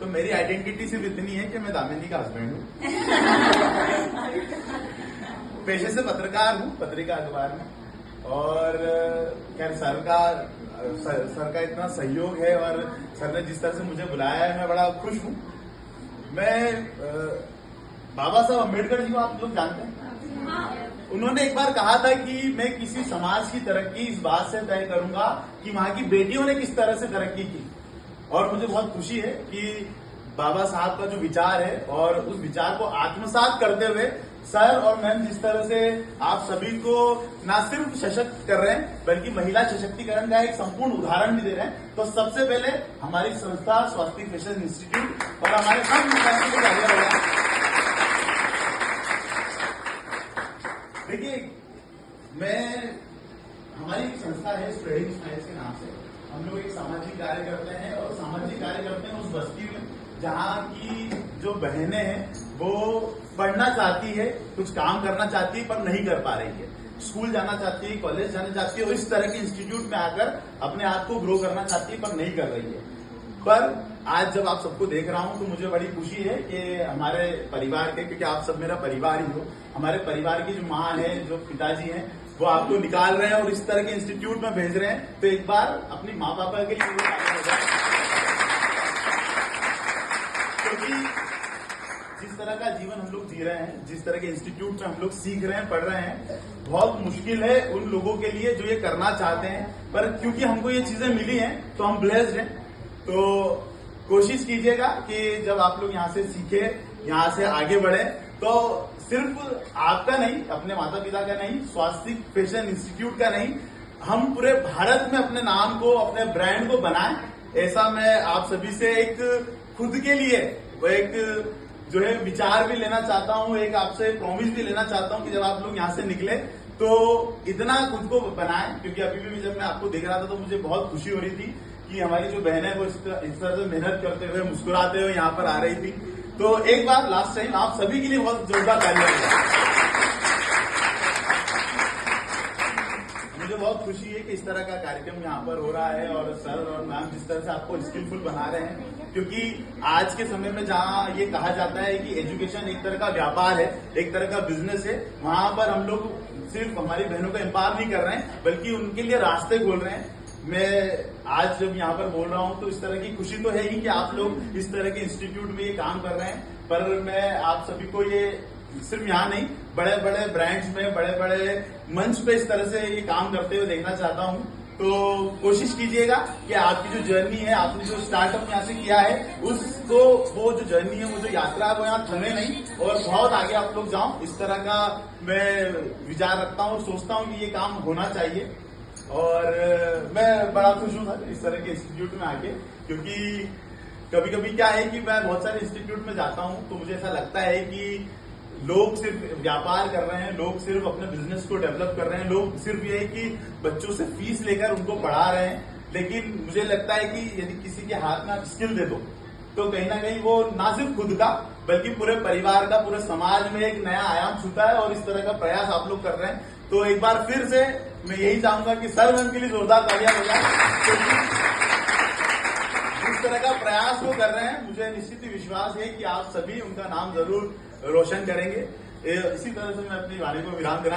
मेरी आइडेंटिटी सिर्फ इतनी है कि मैं दामिनी का हस्बैंड हूँ। पेशे से पत्रकार हूँ, पत्रिका अखबार में। और खैर सर का इतना सहयोग है और सर ने जिस तरह से मुझे बुलाया है मैं बड़ा खुश हूँ। मैं बाबा साहब अम्बेडकर जी को आप लोग जानते हैं। उन्होंने एक बार कहा था कि मैं किसी समाज की तरक्की इस बात से तय करूंगा कि वहां की बेटियों ने किस तरह से तरक्की की। और मुझे बहुत खुशी है कि बाबा साहब का जो विचार है और उस विचार को आत्मसात करते हुए सर और मैम जिस तरह से आप सभी को ना सिर्फ सशक्त कर रहे हैं बल्कि महिला सशक्तिकरण का एक संपूर्ण उदाहरण भी दे रहे हैं, तो सबसे पहले हमारी संस्था स्वास्तिक फैशन इंस्टीट्यूट और हमारे सब विद्यार्थियों को तालियां बजाएं। देखिए, हमारी एक संस्था है स्प्रेडिंग स्माइल्स के नाम से। हम लोग एक सामाजिक कार्य करते हैं और सामाजिक कार्य करते हैं उस बस्ती में जहाँ की जो बहनें हैं वो पढ़ना चाहती है, कुछ काम करना चाहती है पर नहीं कर पा रही है, स्कूल जाना चाहती है, कॉलेज जाना चाहती है और इस तरह के इंस्टीट्यूट में आकर अपने आप को ग्रो करना चाहती है पर नहीं कर रही है। पर आज जब आप सबको देख रहा हूं तो मुझे बड़ी खुशी है कि हमारे परिवार के, क्योंकि आप सब मेरा परिवार ही हो, हमारे परिवार की जो माँ है, जो पिताजी हैं, वो आपको निकाल रहे हैं और इस तरह के इंस्टीट्यूट में भेज रहे हैं। तो एक बार अपनी माँ पापा के लिए क्योंकि जिस तरह का जीवन हम लोग जी रहे हैं, जिस तरह के इंस्टीट्यूट में हम लोग सीख रहे हैं, पढ़ रहे हैं, बहुत मुश्किल है उन लोगों के लिए जो ये करना चाहते हैं। पर क्योंकि हमको ये चीजें मिली हैं तो हम ब्लेस्ड हैं। तो कोशिश कीजिएगा कि जब आप लोग यहाँ से सीखे, यहाँ से आगे बढ़े, तो सिर्फ आपका नहीं, अपने माता पिता का नहीं, स्वास्तिक फैशन इंस्टीट्यूट का नहीं, हम पूरे भारत में अपने नाम को, अपने ब्रांड को बनाएं। ऐसा मैं आप सभी से एक खुद के लिए वो एक जो है विचार भी लेना चाहता हूँ, एक आपसे प्रॉमिस भी लेना चाहता हूँ कि जब आप लोग यहाँ से निकले तो इतना खुद को बनाएं। क्योंकि अभी भी जब मैं आपको देख रहा था तो मुझे बहुत खुशी हो रही थी कि हमारी जो बहन है वो इस तरह से मेहनत करते हुए, मुस्कुराते हुए यहाँ पर आ रही थी। तो एक बार लास्ट टाइम आप सभी के लिए बहुत जोरदार तालियां। मुझे बहुत खुशी है कि इस तरह का कार्यक्रम यहाँ पर हो रहा है और सर और मैम जिस तरह से आपको स्किलफुल बना रहे हैं। क्योंकि आज के समय में जहाँ ये कहा जाता है कि एजुकेशन एक तरह का व्यापार है, एक तरह का बिजनेस है, वहां पर हम लोग सिर्फ हमारी बहनों को एम्पावर नहीं कर रहे हैं बल्कि उनके लिए रास्ते खोल रहे हैं। मैं आज जब यहाँ पर बोल रहा हूँ तो इस तरह की खुशी तो है ही कि आप लोग इस तरह के इंस्टीट्यूट में ये काम कर रहे हैं। पर मैं आप सभी को ये सिर्फ यहाँ नहीं, बड़े बड़े ब्रांड्स में, बड़े बड़े मंच पे इस तरह से ये काम करते हुए देखना चाहता हूँ। तो कोशिश कीजिएगा कि आपकी जो जर्नी है, आपने जो स्टार्टअप यहाँ से किया है, उसको, वो जो जर्नी है, वो जो यात्रा है, वो यहाँ थमे नहीं और बहुत आगे आप लोग जाओ। इस तरह का मैं विचार रखता हूँ और सोचता हूँ कि ये काम होना चाहिए। और मैं बड़ा खुश हूँ सर इस तरह के इंस्टीट्यूट में आके, क्योंकि कभी कभी क्या है कि मैं बहुत सारे इंस्टीट्यूट में जाता हूँ तो मुझे ऐसा लगता है कि लोग सिर्फ व्यापार कर रहे हैं, लोग सिर्फ अपने बिजनेस को डेवलप कर रहे हैं, लोग सिर्फ ये है कि बच्चों से फीस लेकर उनको पढ़ा रहे हैं। लेकिन मुझे लगता है कि यदि किसी के हाथ में आप स्किल दे दो तो कहीं ना कहीं वो ना सिर्फ खुद का बल्कि पूरे परिवार का, पूरे समाज में एक नया आयाम छूता है और इस तरह का प्रयास आप लोग कर रहे हैं। तो एक बार फिर से मैं यही चाहूंगा कि सर मैम के लिए जोरदार तालियां बजाएं। इस तरह का प्रयास वो कर रहे हैं, मुझे निश्चित ही विश्वास है कि आप सभी उनका नाम जरूर रोशन करेंगे। इसी तरह से मैं अपनी वाणी को विराम देना